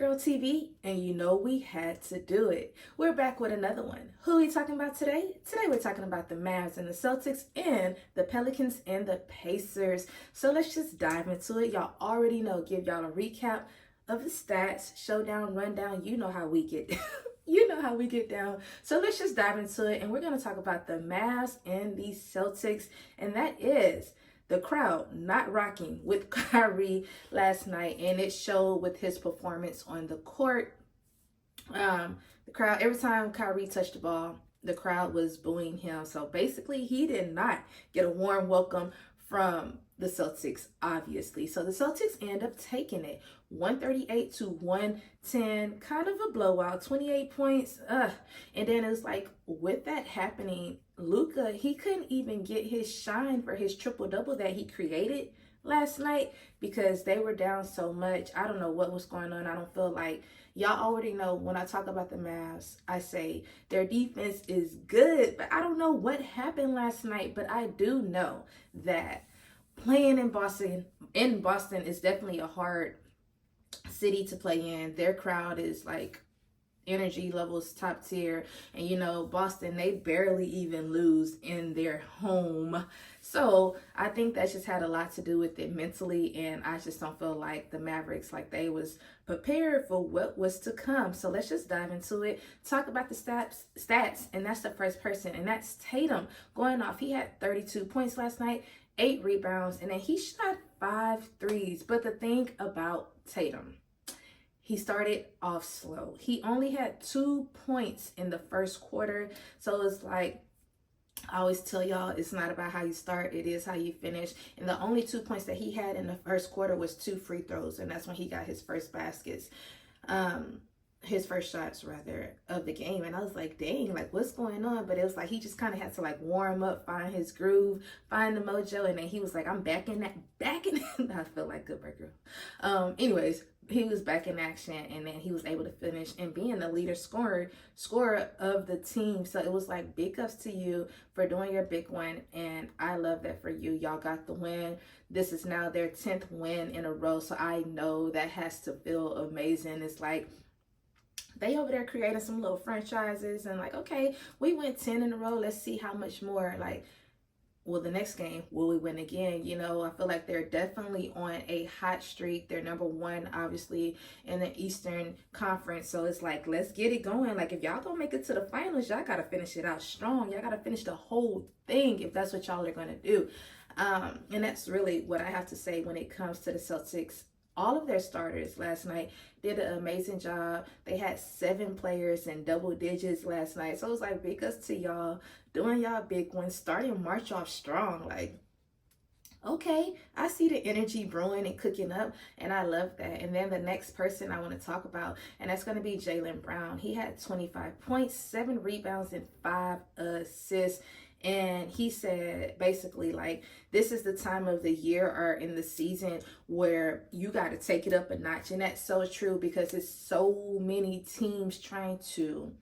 girl TV, and you know we had to do it. We're back with another one. Who are we talking about today? Today we're talking about the Mavs and the Celtics and the Pelicans and the Pacers. So let's just dive into it. Y'all already know, give y'all a recap of the stats, showdown, rundown. You know how we get you know how we get down. So let's just dive into it, and we're going to talk about the Mavs and the Celtics, and that is the crowd not rocking with Kyrie last night, and it showed with his performance on the court. The crowd, every time Kyrie touched the ball, the crowd was booing him. So basically, he did not get a warm welcome from the Celtics, obviously. So the Celtics end up taking it 138 to 110, kind of a blowout, 28 points. And then it was like, with that happening, Luka, he couldn't even get his shine for his triple-double that he created last night because they were down so much. I don't know what was going on. I don't feel like, y'all already know when I talk about the Mavs, I say their defense is good, but I don't know what happened last night. But I do know that playing in Boston is definitely a hard city to play in. Their crowd is like energy levels top tier, and you know Boston, they barely even lose in their home. So I think that just had a lot to do with it mentally, and I just don't feel like the Mavericks, like they was prepared for what was to come. So let's just dive into it, talk about the stats, and that's the first person, and that's Tatum going off. He had 32 points last night, 8 rebounds, and then he shot 5 threes. But the thing about Tatum, he started off slow. He only had 2 points in the first quarter. So it's like, I always tell y'all, it's not about how you start, it is how you finish. And the only 2 points that he had in the first quarter was 2 free throws. And that's when he got his first baskets. His first shots rather of the game. And I was like, dang, like what's going on? But it was like he just kind of had to like warm up, find his groove, find the mojo, and then he was like, I'm back in I feel like good breaker. Anyways, he was back in action, and then he was able to finish and being the leader scorer of the team. So it was like, big ups to you for doing your big one, and I love that for you. Y'all got the win. This is now their 10th win in a row, so I know that has to feel amazing. It's like they over there creating some little franchises and like, okay, we went 10 in a row. Let's see how much more. Like, well, the next game, will we win again? You know, I feel like they're definitely on a hot streak. They're number one, obviously, in the Eastern Conference. So it's like, let's get it going. Like, if y'all gonna make it to the finals, y'all gotta finish it out strong. Y'all gotta finish the whole thing if that's what y'all are gonna do. And that's really what I have to say when it comes to the Celtics. All of their starters last night did an amazing job. They had 7 players in double digits last night. So it was like, big ups to y'all doing y'all big ones, starting March off strong. Like, okay, I see the energy brewing and cooking up, and I love that. And then the next person I want to talk about, and that's going to be Jaylen Brown. He had 25 points, 7 rebounds, and 5 assists. And he said basically like, this is the time of the year or in the season where you got to take it up a notch. And that's so true because it's so many teams trying to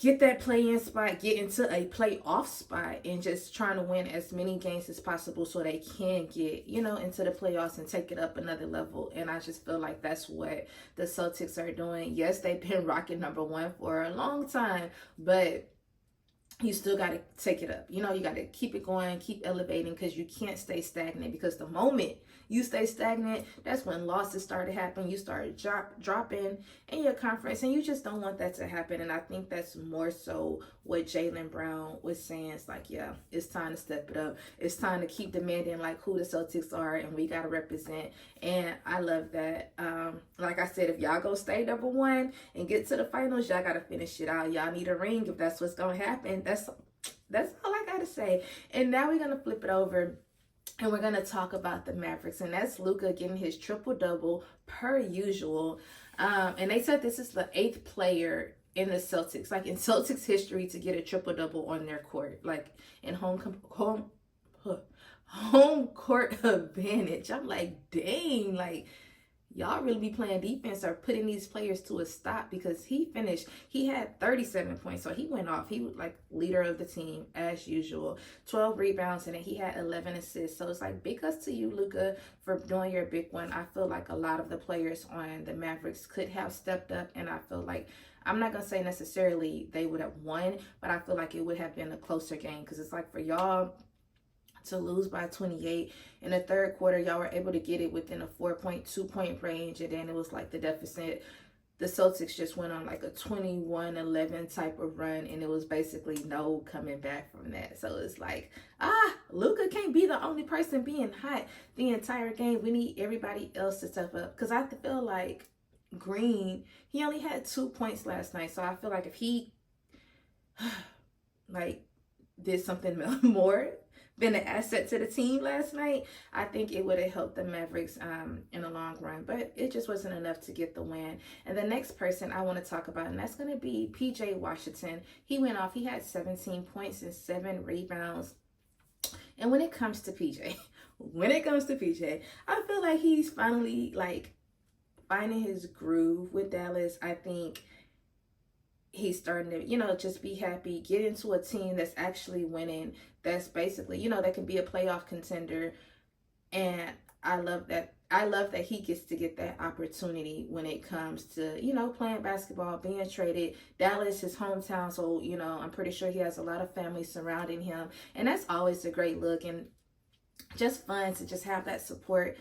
get that play-in spot, get into a playoff spot, and just trying to win as many games as possible so they can get, you know, into the playoffs and take it up another level. And I just feel like that's what the Celtics are doing. Yes, they've been rocking number one for a long time, but you still got to take it up. You know, you got to keep it going, keep elevating, because you can't stay stagnant. Because the moment you stay stagnant, that's when losses start to happen. You start dropping in your conference, and you just don't want that to happen. And I think that's more so what Jaylen Brown was saying. It's like, yeah, it's time to step it up. It's time to keep demanding like who the Celtics are, and we got to represent. And I love that. Like I said, if y'all go stay number one and get to the finals, y'all got to finish it out. Y'all need a ring if that's what's going to happen. That's all I got to say. And now we're going to flip it over, and we're going to talk about the Mavericks. And that's Luka getting his triple-double per usual. And they said this is the 8th player in the Celtics, like in Celtics history, to get a triple-double on their court, like in home court advantage. I'm like, dang, like, y'all really be playing defense or putting these players to a stop, because he had 37 points. So he went off. He was like leader of the team as usual. 12 rebounds, and then he had 11 assists. So it's like big ups to you, Luka, for doing your big one. I feel like a lot of the players on the Mavericks could have stepped up, and I feel like, I'm not going to say necessarily they would have won, but I feel like it would have been a closer game, because it's like for y'all to lose by 28 in the third quarter, y'all were able to get it within a 4.2 point range, and then it was like the deficit. The Celtics just went on like a 21-11 type of run, and it was basically no coming back from that. So it's like, Luka can't be the only person being hot the entire game. We need everybody else to step up, because I feel like Green, he only had 2 points last night. So I feel like if he like did something more, been an asset to the team last night, I think it would have helped the Mavericks in the long run. But it just wasn't enough to get the win. And the next person I want to talk about, and that's going to be PJ Washington. He went off. He had 17 points and 7 rebounds. And when it comes to PJ, I feel like he's finally like finding his groove with Dallas. I think he's starting to, just be happy, get into a team that's actually winning, that's basically, that can be a playoff contender. And I love that. I love that he gets to get that opportunity when it comes to, playing basketball, being traded. Dallas, his hometown, so, I'm pretty sure he has a lot of family surrounding him. And that's always a great look, and just fun to just have that support.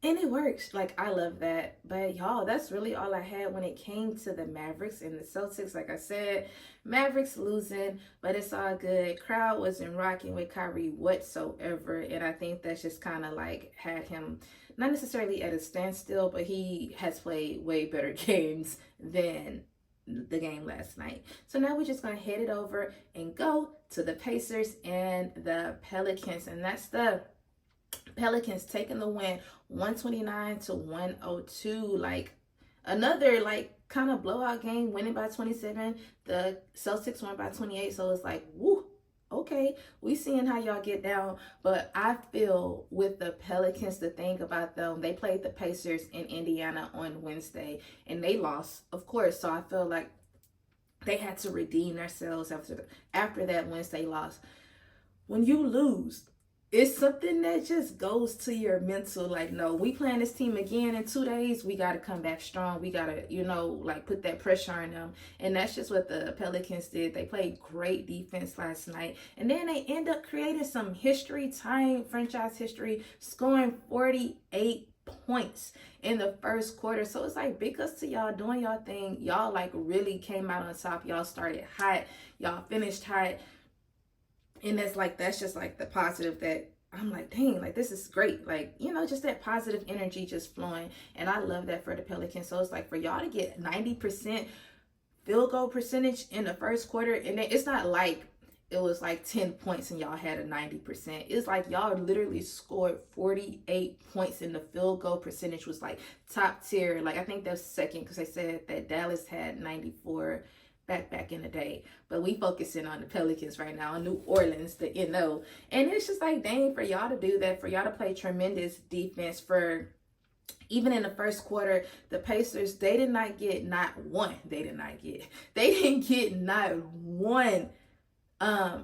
And it works. Like, I love that. But y'all, that's really all I had when it came to the Mavericks and the Celtics. Like I said, Mavericks losing, but it's all good. Crowd wasn't rocking with Kyrie whatsoever. And I think that's just kind of like had him not necessarily at a standstill, but he has played way better games than the game last night. So now we're just going to head it over and go to the Pacers and the Pelicans. And that's the Pelicans taking the win 129-102. Like another kind of blowout game, winning by 27. The Celtics won by 28. So it's like, woo, okay, we seeing how y'all get down. But I feel with the Pelicans, the thing about them, they played the Pacers in Indiana on Wednesday and they lost, of course. So I feel like they had to redeem themselves after that Wednesday loss. When you lose, it's something that just goes to your mental, like, no, we playing this team again in 2 days. We got to come back strong. We got to, put that pressure on them. And that's just what the Pelicans did. They played great defense last night. And then they end up creating some history, tying franchise history, scoring 48 points in the first quarter. So it's like big ups to y'all doing y'all thing. Y'all really came out on top. Y'all started hot. Y'all finished hot. And that's just like the positive that I'm like, dang, like this is great. Like, just that positive energy just flowing. And I love that for the Pelicans. So it's like for y'all to get 90% field goal percentage in the first quarter. And it's not like it was like 10 points and y'all had a 90%. It's like y'all literally scored 48 points and the field goal percentage was like top tier. Like I think that was second, because they said that Dallas had 94 back in the day, but we focusing on the Pelicans right now, in New Orleans, and it's just like, dang, for y'all to do that, for y'all to play tremendous defense. For even in the first quarter, the Pacers, they didn't get not one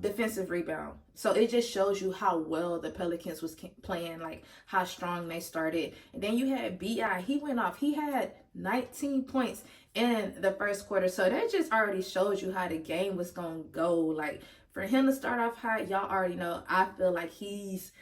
defensive rebound. So it just shows you how well the Pelicans was playing, like how strong they started. And then you had B.I. He went off. He had 19 points in the first quarter. So that just already shows you how the game was going to go. Like for him to start off hot, y'all already know, I feel like he's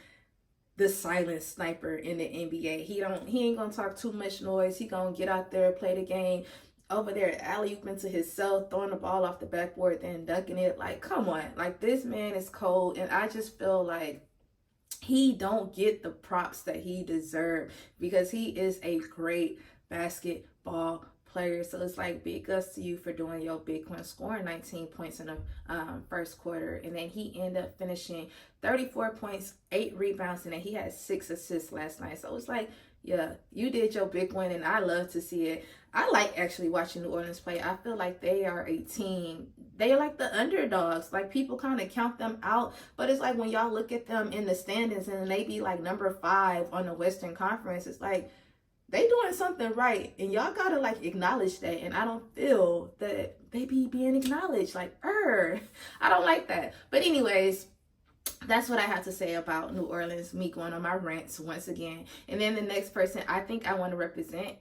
the silent sniper in the NBA. He ain't going to talk too much noise. He going to get out there, play the game. Over there, alley-ooping to himself, throwing the ball off the backboard, then dunking it. Like, come on. Like, this man is cold. And I just feel like he don't get the props that he deserves, because he is a great basketball player. So it's like big ups to you for doing your big one, scoring 19 points in the first quarter. And then he ended up finishing 34 points, 8 rebounds, and then he had 6 assists last night. So it's like, yeah, you did your big one, and I love to see it. I like actually watching New Orleans play. I feel like they are a team. They are like the underdogs. Like people kind of count them out, but it's like when y'all look at them in the standings and they be like number 5 on the Western Conference, it's like they doing something right, and y'all gotta like acknowledge that. And I don't feel that they be being acknowledged. Like, I don't like that. But anyways, that's what I have to say about New Orleans, me going on my rants once again. And then the next person I think I want to represent,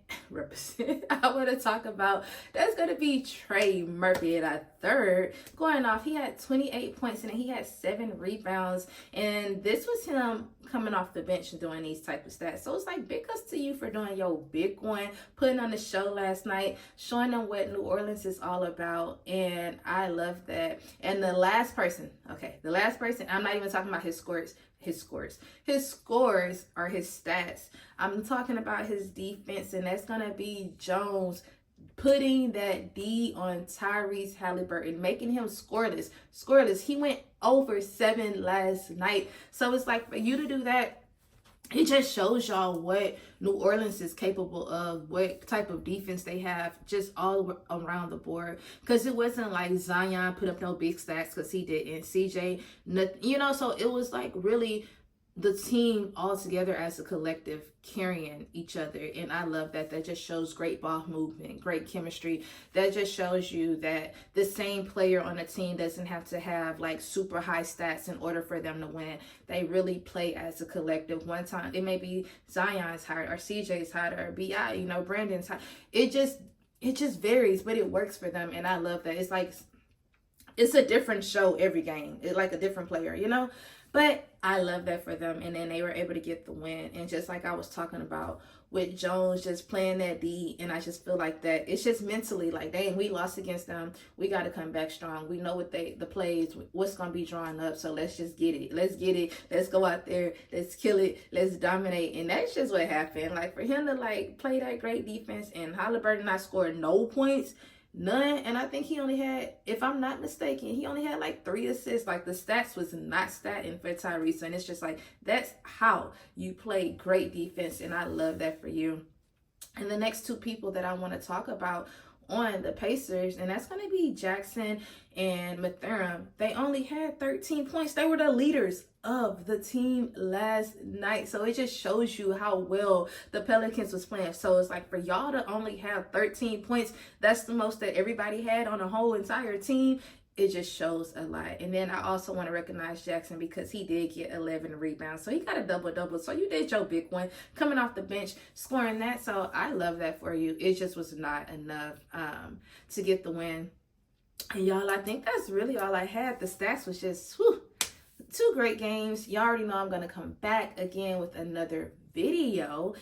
I want to talk about, that's going to be Trey Murphy at our third. Going off, he had 28 points and he had 7 rebounds. And this was him coming off the bench and doing these type of stats. So it's like, big ups to you for doing your big one, putting on the show last night, showing them what New Orleans is all about. And I love that. And the last person, I'm not even talking about his scores are his stats. I'm talking about his defense, and that's gonna be Jones putting that D on Tyrese Haliburton, making him scoreless. He went over 7 last night. So it's like, for you to do that, it just shows y'all what New Orleans is capable of, what type of defense they have just all around the board. Because it wasn't like Zion put up no big stats, because he didn't. CJ, nothing, so it was like really the team all together as a collective carrying each other. And I love that. That just shows great ball movement, great chemistry. That just shows you that the same player on the team doesn't have to have like super high stats in order for them to win. They really play as a collective. One time it may be Zion's hot or CJ's hot or BI, Brandon's hot. It just varies, but it works for them. And I love that. It's like, it's a different show every game. It's like a different player, But I love that for them. And then they were able to get the win. And just like I was talking about with Jones just playing that D, and I just feel like that it's just mentally like, dang, we lost against them. We got to come back strong. We know what the plays, what's going to be drawing up. So let's just get it. Let's get it. Let's go out there. Let's kill it. Let's dominate. And that's just what happened. Like, for him to like play that great defense, and Haliburton not scored no points. None. And I think he only had, if I'm not mistaken, he only had like 3 assists. Like, the stats was not statting for Tyrese. And it's just like, that's how you play great defense. And I love that for you. And the next 2 people that I want to talk about on the Pacers, and that's going to be Jackson and Mathurin. They only had 13 points. They were the leaders of the team last night. So it just shows you how well the Pelicans was playing. So it's like, for y'all to only have 13 points, that's the most that everybody had on the whole entire team. It just shows a lot. And then I also want to recognize Jackson, because he did get 11 rebounds. So he got a double-double. So you did your big one, coming off the bench, scoring that. So I love that for you. It just was not enough to get the win. And y'all, I think that's really all I had. The stats was just 2 great games. Y'all already know I'm going to come back again with another video.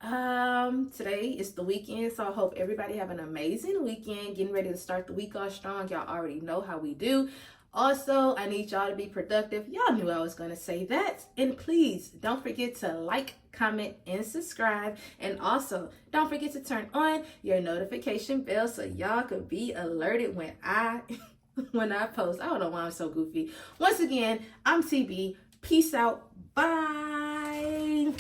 Today is the weekend, so I hope everybody have an amazing weekend, getting ready to start the week off strong. Y'all already know how we do. Also, I need y'all to be productive. Y'all knew I was going to say that. And please don't forget to like, comment, and subscribe. And also, don't forget to turn on your notification bell so y'all could be alerted when I post. I don't know why I'm so goofy. Once again, I'm TB. Peace out. Bye.